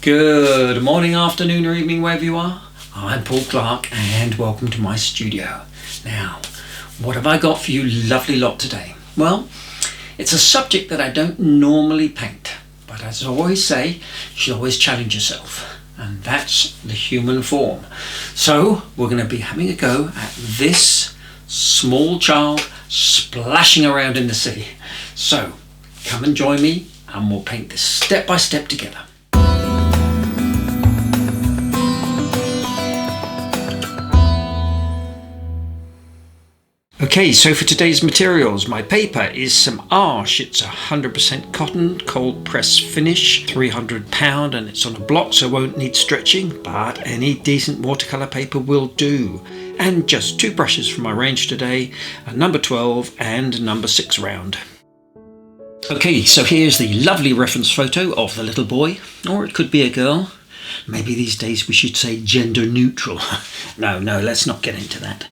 Good morning, afternoon or evening, wherever you are. I'm Paul Clark and welcome to my studio. Now, what have I got for you lovely lot today? Well, it's a subject that I don't normally paint, but as I always say, you should always challenge yourself, and that's the human form. So we're going to be having a go at this small child splashing around in the sea. So come and join me and we'll paint this step by step together. Okay, so for today's materials, my paper is some Arche. It's 100% cotton, cold press finish, £300, and it's on a block so won't need stretching, but any decent watercolour paper will do. And just two brushes from my range today, a number 12 and a number 6 round. Okay, so here's the lovely reference photo of the little boy, or it could be a girl. Maybe these days we should say gender neutral. No, let's not get into that.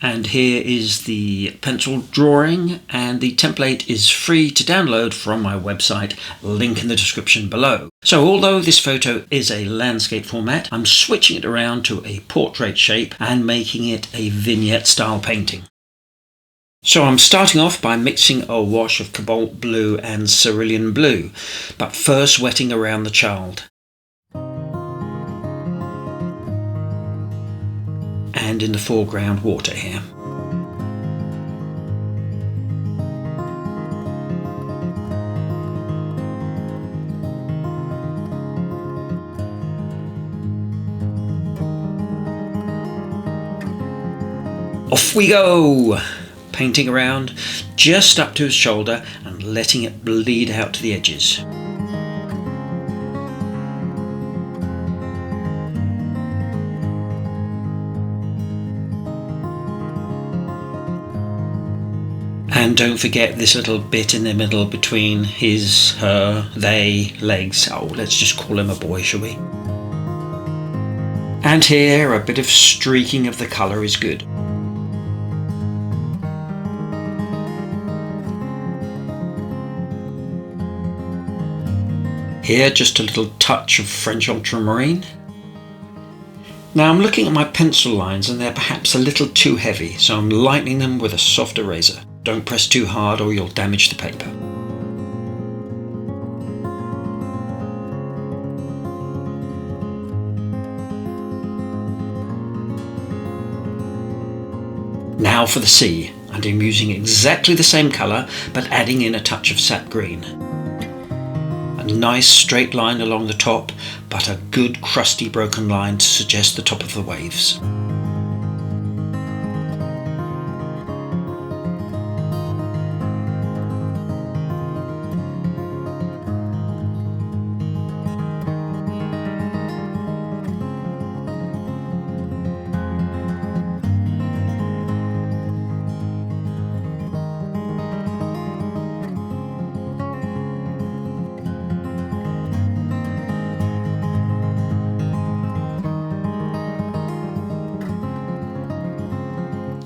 And here is the pencil drawing, and the template is free to download from my website, link in the description below. So although this photo is a landscape format, I'm switching it around to a portrait shape and making it a vignette style painting. So I'm starting off by mixing a wash of cobalt blue and cerulean blue, but first wetting around the child. And in the foreground water here. Off we go! Painting around just up to his shoulder and letting it bleed out to the edges. And don't forget this little bit in the middle between his, her, they, legs. Oh, let's just call him a boy, shall we? And here a bit of streaking of the colour is good. Here just a little touch of French ultramarine. Now I'm looking at my pencil lines and they're perhaps a little too heavy, so I'm lightening them with a soft eraser. Don't press too hard or you'll damage the paper. Now for the sea, and I'm using exactly the same colour but adding in a touch of sap green. A nice straight line along the top, but a good crusty broken line to suggest the top of the waves.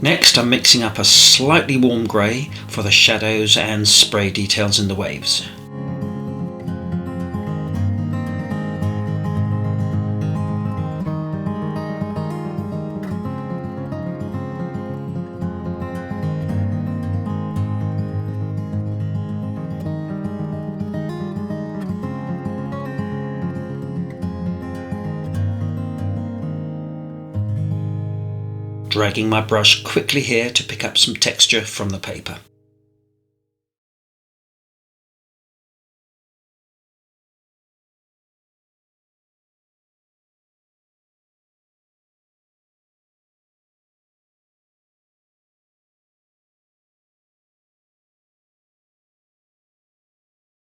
Next I'm mixing up a slightly warm grey for the shadows and spray details in the waves. Dragging my brush quickly here to pick up some texture from the paper.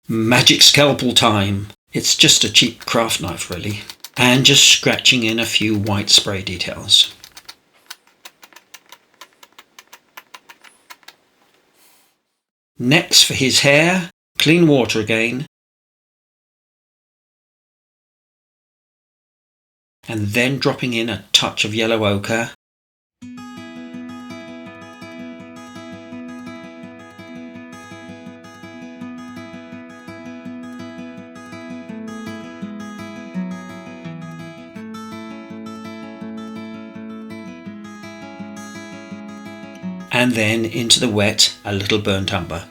Magic scalpel time! It's just a cheap craft knife really, and just scratching in a few white spray details. Next for his hair, clean water again, and then dropping in a touch of yellow ochre. and then into the wet a little burnt umber.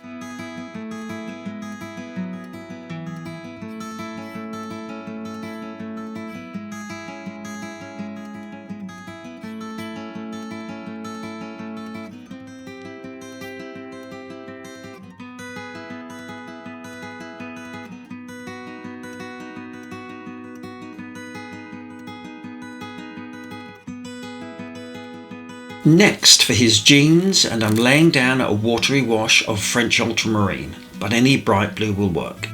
Next for his jeans, and I'm laying down a watery wash of French ultramarine, but any bright blue will work.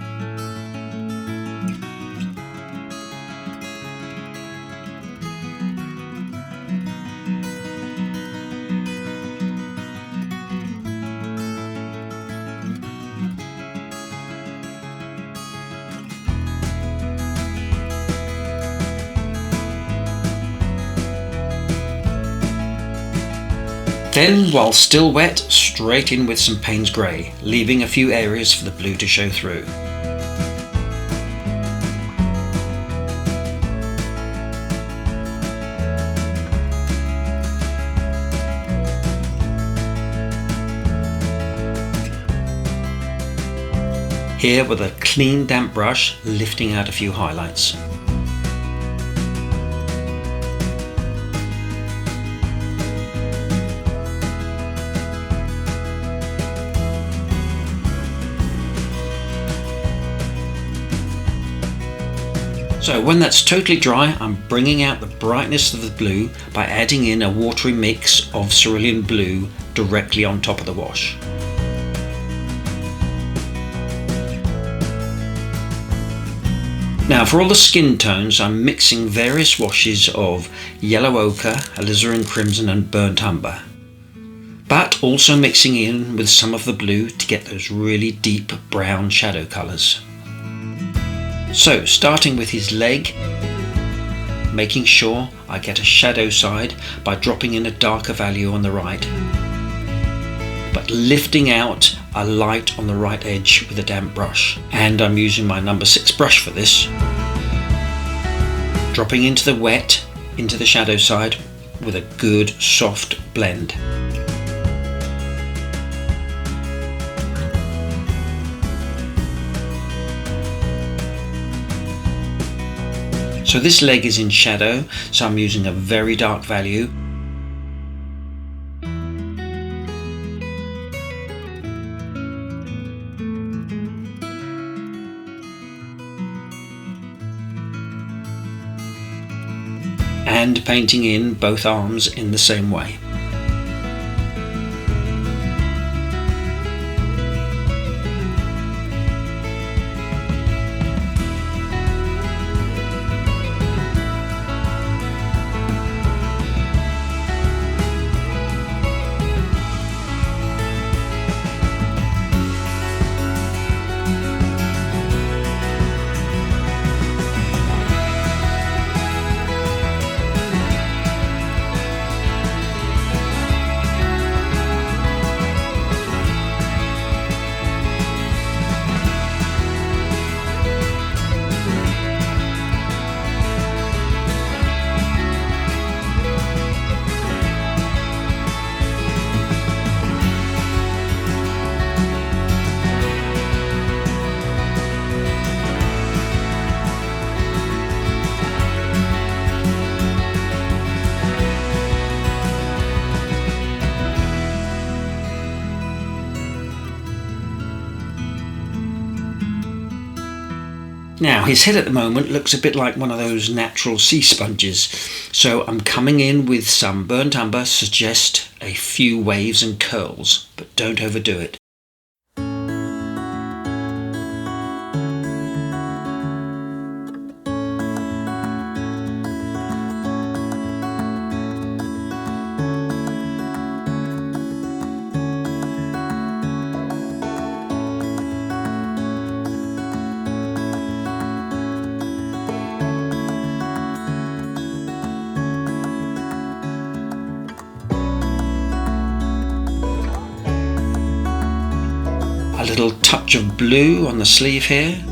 Then, while still wet, straight in with some Payne's Grey, leaving a few areas for the blue to show through. Here with a clean damp brush, lifting out a few highlights. So when that's totally dry, I'm bringing out the brightness of the blue by adding in a watery mix of cerulean blue directly on top of the wash. Now for all the skin tones, I'm mixing various washes of yellow ochre, alizarin crimson and burnt umber, but also mixing in with some of the blue to get those really deep brown shadow colours. So starting with his leg, making sure I get a shadow side by dropping in a darker value on the right, but lifting out a light on the right edge with a damp brush, and I'm using my number 6 brush for this, dropping into the wet, into the shadow side with a good soft blend. So this leg is in shadow, so I'm using a very dark value. And painting in both arms in the same way. Now his head at the moment looks a bit like one of those natural sea sponges, so I'm coming in with some burnt umber, suggest a few waves and curls, but don't overdo it. A little touch of blue on the sleeve here.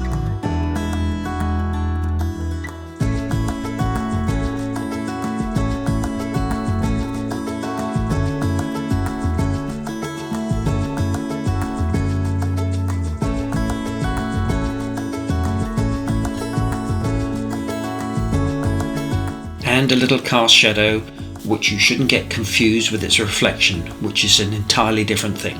and a little cast shadow, which you shouldn't get confused with its reflection, which is an entirely different thing.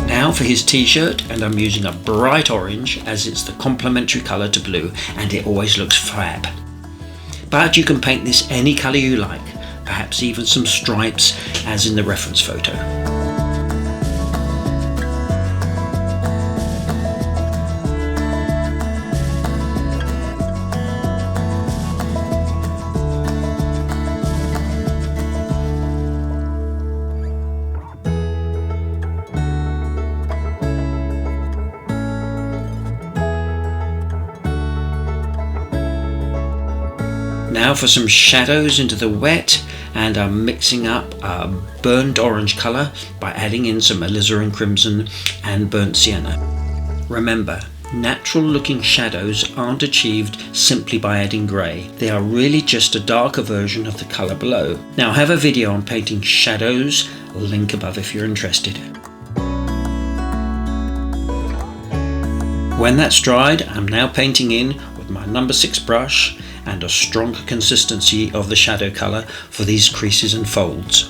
Now for his t-shirt, and I'm using a bright orange as it's the complementary colour to blue, and it always looks fab. But you can paint this any colour you like, perhaps even some stripes as in the reference photo. Now for some shadows into the wet, and I'm mixing up a burnt orange colour by adding in some alizarin crimson and burnt sienna. Remember, natural looking shadows aren't achieved simply by adding grey. They are really just a darker version of the colour below. Now I have a video on painting shadows, I'll link above if you're interested. When that's dried, I'm now painting in with my number 6 brush and a stronger consistency of the shadow colour for these creases and folds.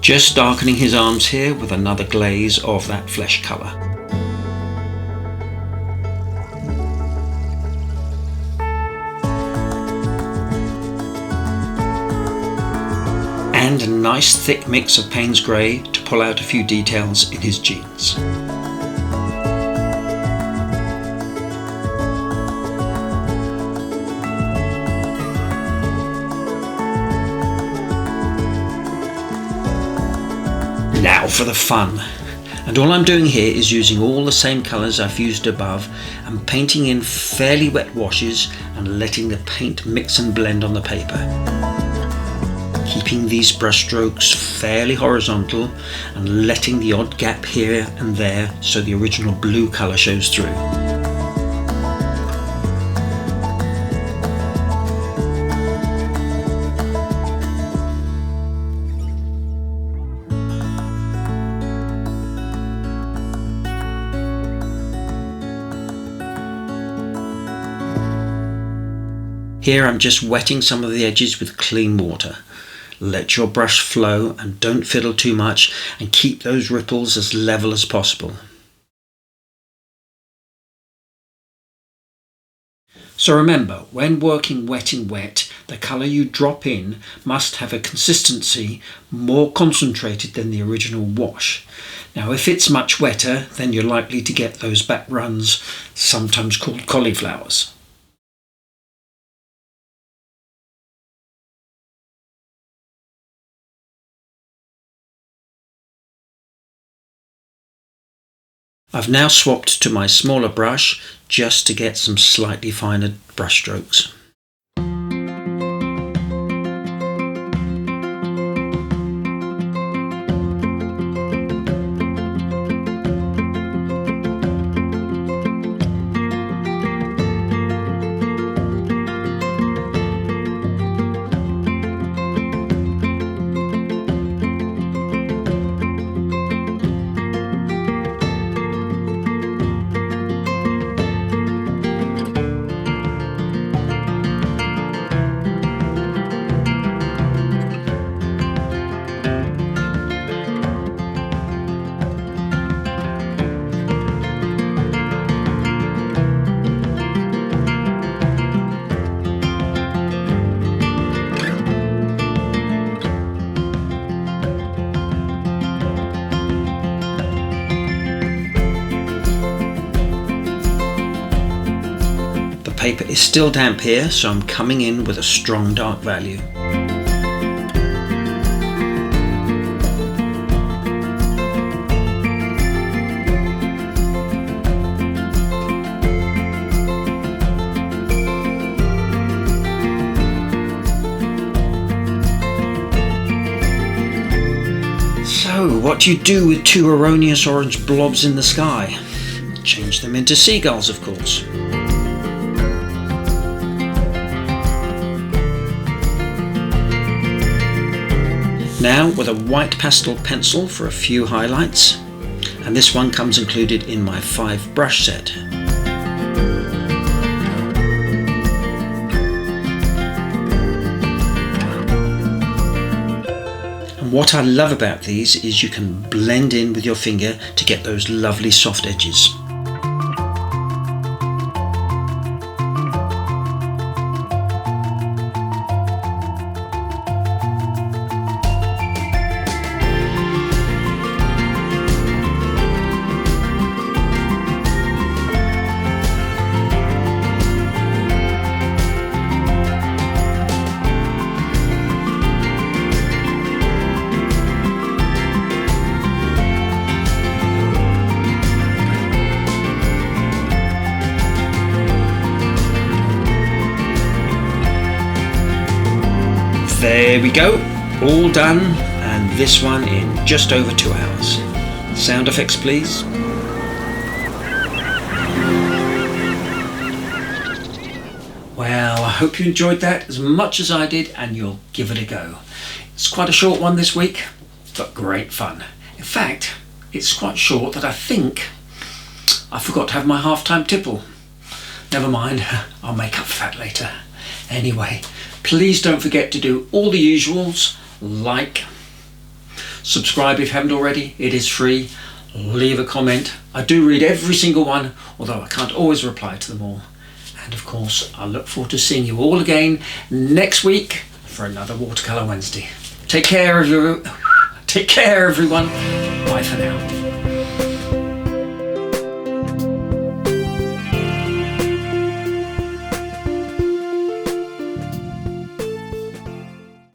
Just darkening his arms here with another glaze of that flesh colour. And a nice thick mix of Payne's Grey to pull out a few details in his jeans. Now for the fun, and all I'm doing here is using all the same colours I've used above and painting in fairly wet washes and letting the paint mix and blend on the paper. Keeping these brush strokes fairly horizontal and letting the odd gap here and there so the original blue colour shows through. Here I'm just wetting some of the edges with clean water. Let your brush flow and don't fiddle too much, and keep those ripples as level as possible. So remember, when working wet in wet, the colour you drop in must have a consistency more concentrated than the original wash. Now if it's much wetter, then you're likely to get those back runs, sometimes called cauliflowers. I've now swapped to my smaller brush just to get some slightly finer brush strokes. paper is still damp here, so I'm coming in with a strong dark value. So, what do you do with two erroneous orange blobs in the sky? Change them into seagulls, of course. Now with a white pastel pencil for a few highlights, and this one comes included in my 5 brush set. And what I love about these is you can blend in with your finger to get those lovely soft edges. There we go, all done, and this one in just over 2 hours. Sound effects please. Well, I hope you enjoyed that as much as I did, and you'll give it a go. It's quite a short one this week, but great fun. In fact, it's quite short that I think I forgot to have my half-time tipple. Never mind, I'll make up for that later. Anyway, please don't forget to do all the usuals, like, subscribe if you haven't already, it is free, leave a comment. I do read every single one, although I can't always reply to them all. And of course, I look forward to seeing you all again next week for another Watercolour Wednesday. Take care everyone. Bye for now.